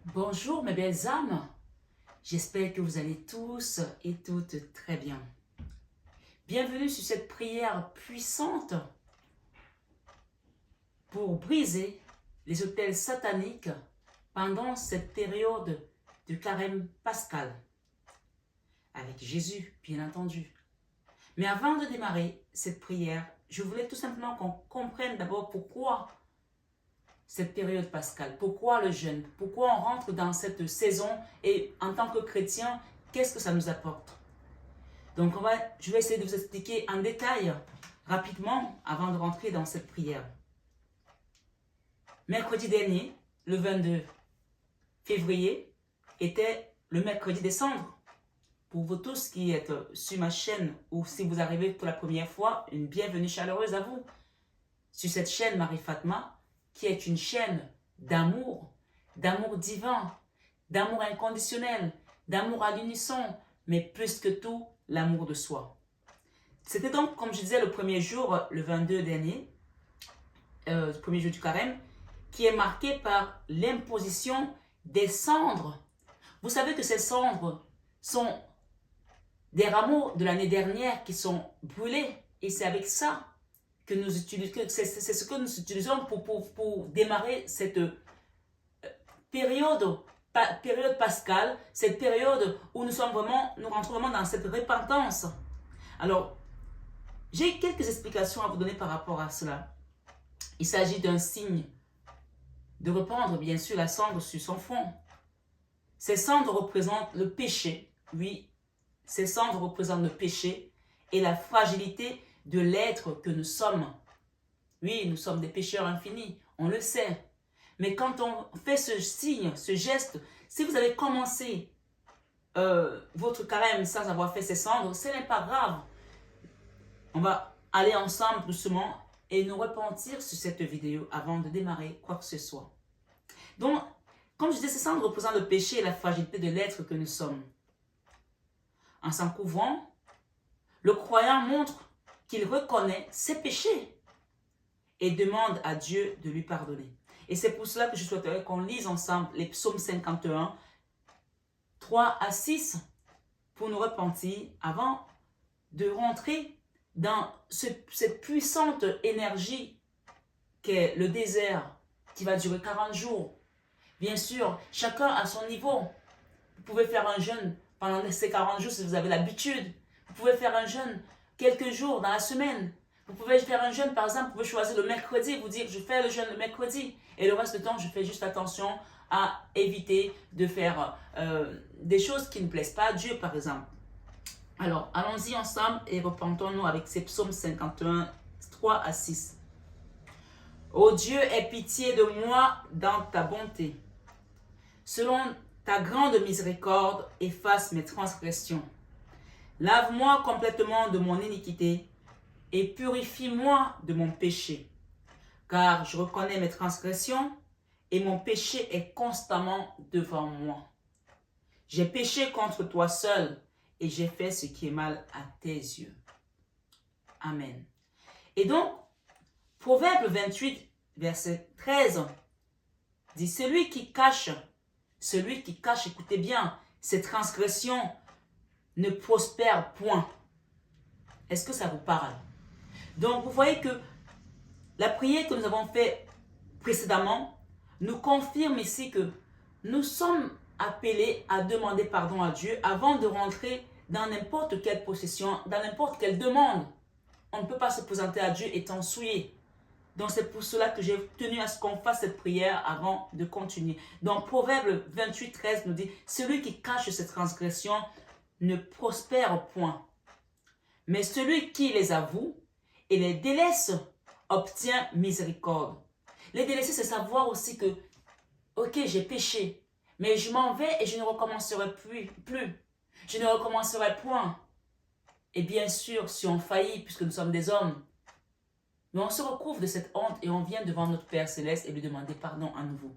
Bonjour mes belles âmes, j'espère que vous allez tous et toutes très bien. Bienvenue sur cette prière puissante pour briser les autels sataniques pendant cette période du carême pascal, avec Jésus bien entendu. Mais avant de démarrer cette prière, je voulais tout simplement qu'on comprenne d'abord pourquoi cette période pascale, pourquoi le jeûne, pourquoi on rentre dans cette saison et en tant que chrétien, qu'est-ce que ça nous apporte. Donc je vais essayer de vous expliquer en détail, rapidement, avant de rentrer dans cette prière. Mercredi dernier, le 22 février, était le mercredi des cendres. Pour vous tous qui êtes sur ma chaîne ou si vous arrivez pour la première fois, une bienvenue chaleureuse à vous sur cette chaîne Marie-Fatma, qui est une chaîne d'amour divin, d'amour inconditionnel, d'amour à l'unisson, mais plus que tout, l'amour de soi. C'était donc, comme je disais, le premier jour, le 22 dernier, le premier jour du carême, qui est marqué par l'imposition des cendres. Vous savez que ces cendres sont des rameaux de l'année dernière qui sont brûlés, et c'est avec ça que nous utilisons, c'est ce que nous utilisons pour démarrer cette période pascale, cette période où nous rentrons vraiment dans cette repentance. Alors, j'ai quelques explications à vous donner par rapport à cela. Il s'agit d'un signe de répandre, bien sûr, la cendre sur son front. Ces cendres représentent le péché, oui, ces cendres représentent le péché et la fragilité de l'être que nous sommes. Oui, nous sommes des pécheurs infinis, on le sait. Mais quand on fait ce signe, ce geste, si vous avez commencé votre carême sans avoir fait ces cendres, ce n'est pas grave. On va aller ensemble doucement et nous repentir sur cette vidéo avant de démarrer quoi que ce soit. Donc, comme je disais, ces cendres représentent le péché et la fragilité de l'être que nous sommes. En s'en couvrant, le croyant montre qu'il reconnaît ses péchés et demande à Dieu de lui pardonner. Et c'est pour cela que je souhaiterais qu'on lise ensemble les psaumes 51, 3 à 6, pour nous repentir avant de rentrer dans cette puissante énergie qu'est le désert qui va durer 40 jours. Bien sûr, chacun à son niveau. Vous pouvez faire un jeûne pendant ces 40 jours si vous avez l'habitude. Vous pouvez faire un jeûne quelques jours dans la semaine. Vous pouvez faire un jeûne, par exemple, vous pouvez choisir le mercredi, vous dire je fais le jeûne le mercredi. Et le reste du temps, je fais juste attention à éviter de faire des choses qui ne plaisent pas à Dieu, par exemple. Alors, allons-y ensemble et repentons-nous avec ces psaumes 51, 3 à 6. Ô Dieu, aie pitié de moi dans ta bonté. Selon ta grande miséricorde, efface mes transgressions. Lave-moi complètement de mon iniquité et purifie-moi de mon péché. Car je reconnais mes transgressions et mon péché est constamment devant moi. J'ai péché contre toi seul et j'ai fait ce qui est mal à tes yeux. Amen. Et donc, Proverbe 28, verset 13, dit, celui qui cache, écoutez bien, ses transgressions ne prospère point. Est-ce que ça vous parle? Donc, vous voyez que la prière que nous avons faite précédemment nous confirme ici que nous sommes appelés à demander pardon à Dieu avant de rentrer dans n'importe quelle possession, dans n'importe quelle demande. On ne peut pas se présenter à Dieu étant souillé. Donc c'est pour cela que j'ai tenu à ce qu'on fasse cette prière avant de continuer. Donc Proverbe 28, 13 nous dit, celui qui cache ses transgressions ne prospère point. Mais celui qui les avoue et les délaisse obtient miséricorde. Les délaisser, c'est savoir aussi que, ok, j'ai péché, mais je m'en vais et je ne recommencerai plus. Je ne recommencerai point. Et bien sûr, si on faillit, puisque nous sommes des hommes, mais on se recouvre de cette honte et on vient devant notre Père Céleste et lui demander pardon à nouveau.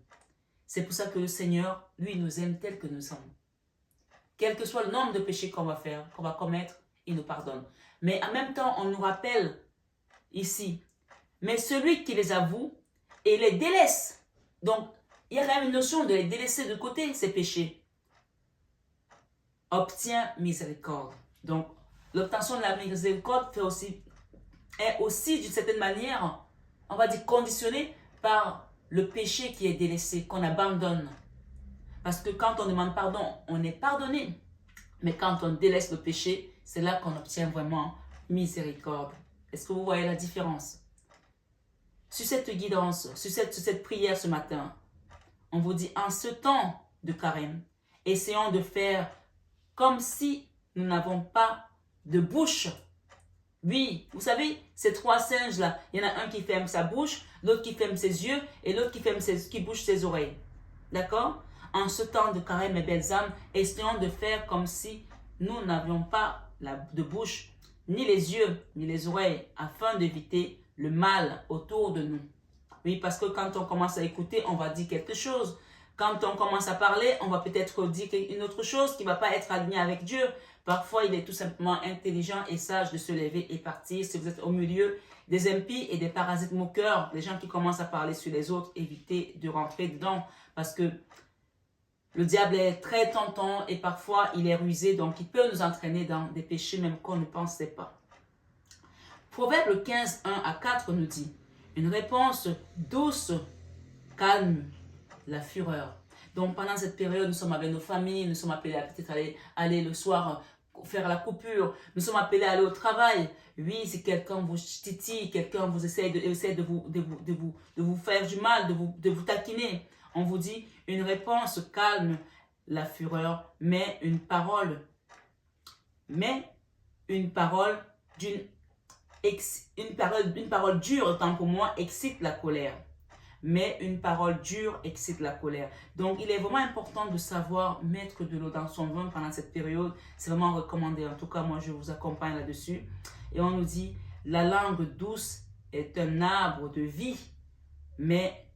C'est pour ça que le Seigneur, lui, nous aime tel que nous sommes. Quel que soit le nombre de péchés qu'on va faire, qu'on va commettre, il nous pardonne. Mais en même temps, on nous rappelle ici, mais celui qui les avoue et les délaisse. Donc, il y a quand même une notion de les délaisser de côté, ces péchés. Obtient miséricorde. Donc, l'obtention de la miséricorde est aussi d'une certaine manière, on va dire, conditionnée par le péché qui est délaissé, qu'on abandonne. Parce que quand on demande pardon, on est pardonné. Mais quand on délaisse le péché, c'est là qu'on obtient vraiment miséricorde. Est-ce que vous voyez la différence? Sur cette guidance, sur cette prière ce matin, on vous dit, en ce temps de carême, essayons de faire comme si nous n'avons pas de bouche. Oui, vous savez, ces trois singes-là, il y en a un qui ferme sa bouche, l'autre qui ferme ses yeux et l'autre qui bouge ses oreilles. D'accord? En ce temps de carême, mes belles âmes, essayons de faire comme si nous n'avions pas de bouche, ni les yeux, ni les oreilles, afin d'éviter le mal autour de nous. Oui, parce que quand on commence à écouter, on va dire quelque chose. Quand on commence à parler, on va peut-être dire une autre chose qui ne va pas être alignée avec Dieu. Parfois, il est tout simplement intelligent et sage de se lever et partir. Si vous êtes au milieu des impies et des parasites moqueurs, des gens qui commencent à parler sur les autres, évitez de rentrer dedans. Parce que le diable est très tentant et parfois il est rusé, donc il peut nous entraîner dans des péchés même qu'on ne pensait pas. Proverbe 15, 1 à 4 nous dit, une réponse douce calme la fureur. Donc pendant cette période, nous sommes avec nos familles, nous sommes appelés à peut-être aller le soir faire la coupure, nous sommes appelés à aller au travail. Oui, si quelqu'un vous titille, quelqu'un vous essaie de vous faire du mal, de vous taquiner, on vous dit une réponse calme la fureur, mais une parole dure, autant pour moi, excite la colère. Mais une parole dure excite la colère. Donc, il est vraiment important de savoir mettre de l'eau dans son vin pendant cette période. C'est vraiment recommandé. En tout cas, moi, je vous accompagne là-dessus. Et on nous dit, la langue douce est un arbre de vie, mais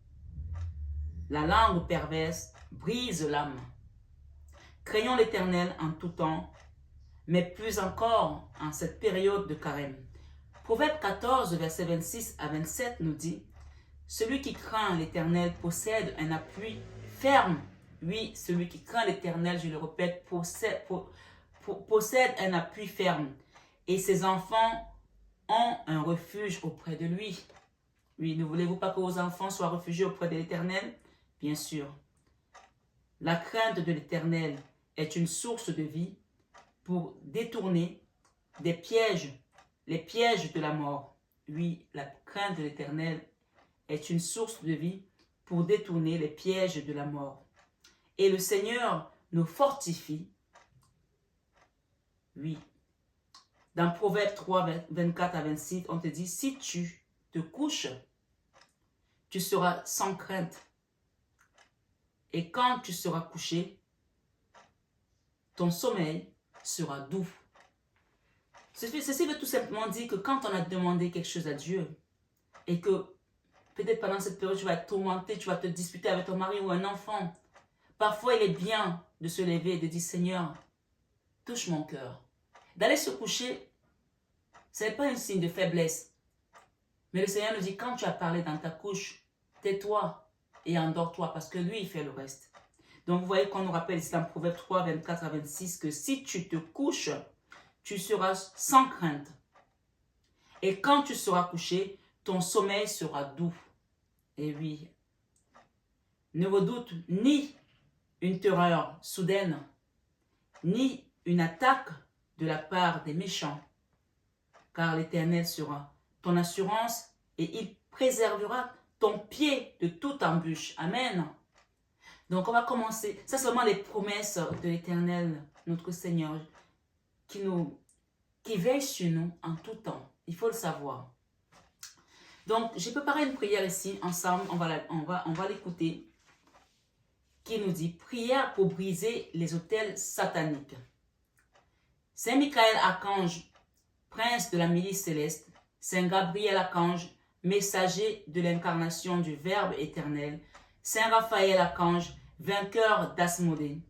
la langue perverse brise l'âme. Craignons l'Éternel en tout temps, mais plus encore en cette période de carême. Proverbe 14, versets 26 à 27 nous dit, celui qui craint l'Éternel possède un appui ferme. Oui, celui qui craint l'Éternel, je le répète, possède un appui ferme. Et ses enfants ont un refuge auprès de lui. Oui, ne voulez-vous pas que vos enfants soient réfugiés auprès de l'Éternel? Bien sûr. La crainte de l'Éternel est une source de vie pour détourner des pièges, les pièges de la mort. Oui, la crainte de l'Éternel est une source de vie pour détourner les pièges de la mort. Et le Seigneur nous fortifie. Oui. Dans Proverbe 3, 24 à 26, on te dit, si tu te couches, tu seras sans crainte. Et quand tu seras couché, ton sommeil sera doux. Ceci veut tout simplement dire que quand on a demandé quelque chose à Dieu, et que peut-être pendant cette période, tu vas être tourmenté, tu vas te disputer avec ton mari ou un enfant. Parfois, il est bien de se lever et de dire, Seigneur, touche mon cœur. D'aller se coucher, ce n'est pas un signe de faiblesse. Mais le Seigneur nous dit, quand tu as parlé dans ta couche, tais-toi et endors-toi, parce que lui, il fait le reste. Donc, vous voyez qu'on nous rappelle ici dans Proverbe 3, 24 à 26, que si tu te couches, tu seras sans crainte. Et quand tu seras couché, ton sommeil sera doux. Et oui, ne redoute ni une terreur soudaine, ni une attaque de la part des méchants, car l'Éternel sera ton assurance et il préservera ton pied de toute embûche. Amen. Donc on va commencer. Ça, c'est vraiment les promesses de l'Éternel, notre Seigneur, qui veille sur nous en tout temps. Il faut le savoir. Donc, j'ai préparé une prière ici, ensemble, on va l'écouter, qui nous dit, prière pour briser les autels sataniques. Saint Michael Archange, prince de la milice céleste, Saint Gabriel Archange, messager de l'incarnation du Verbe éternel, Saint Raphaël Archange, vainqueur d'Asmodée,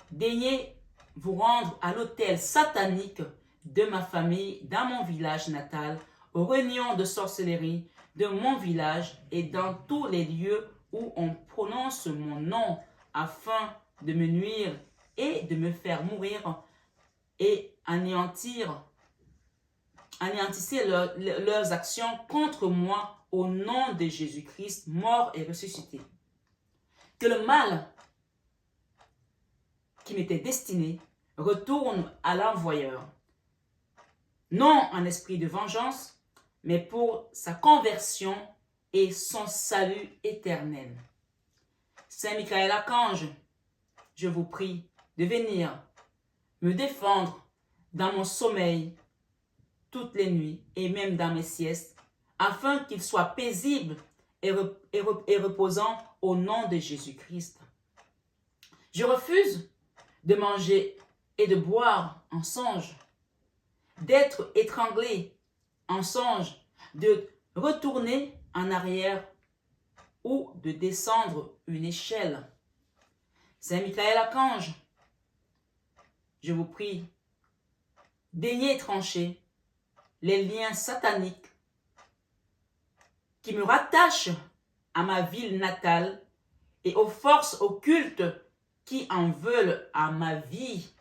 daignez vous rendre à l'autel satanique de ma famille dans mon village natal, aux réunions de sorcellerie de mon village et dans tous les lieux où on prononce mon nom afin de me nuire et de me faire mourir et anéantissez leurs actions contre moi au nom de Jésus-Christ, mort et ressuscité. Que le mal qui m'était destiné retourne à l'envoyeur, non en esprit de vengeance, mais pour sa conversion et son salut éternel. Saint Michael Archange, je vous prie de venir me défendre dans mon sommeil toutes les nuits et même dans mes siestes, afin qu'il soit paisible et reposant au nom de Jésus-Christ. Je refuse de manger et de boire en songe, d'être étranglé en songe, de retourner en arrière ou de descendre une échelle. Saint Michael Archange, je vous prie, daignez trancher les liens sataniques qui me rattachent à ma ville natale et aux forces occultes qui en veulent à ma vie,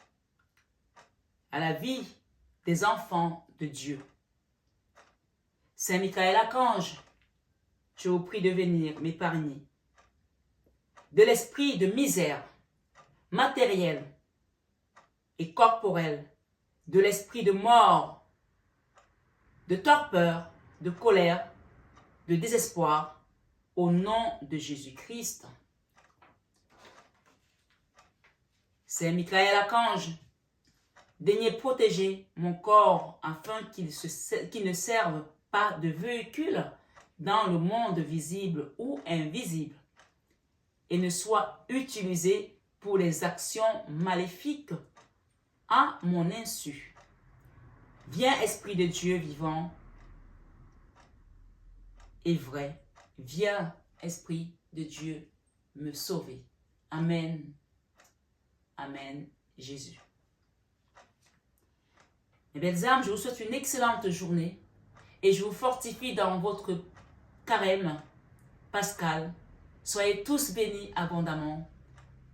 à la vie des enfants de Dieu. Saint Michael Archange, je vous prie de venir m'épargner de l'esprit de misère matérielle et corporelle, de l'esprit de mort, de torpeur, de colère, de désespoir, au nom de Jésus-Christ. Saint Michael Archange, daignez protéger mon corps afin qu'il ne serve pas de véhicule dans le monde visible ou invisible et ne soit utilisé pour les actions maléfiques à mon insu. Viens, Esprit de Dieu vivant et vrai, viens, Esprit de Dieu, me sauver. Amen. Amen, Jésus. Mes belles âmes, je vous souhaite une excellente journée et je vous fortifie dans votre carême pascal. Soyez tous bénis abondamment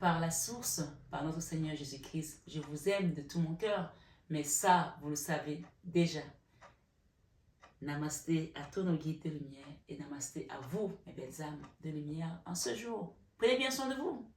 par la source, par notre Seigneur Jésus-Christ. Je vous aime de tout mon cœur, mais ça, vous le savez déjà. Namasté à tous nos guides de lumière et namasté à vous, mes belles âmes de lumière, en ce jour. Prenez bien soin de vous.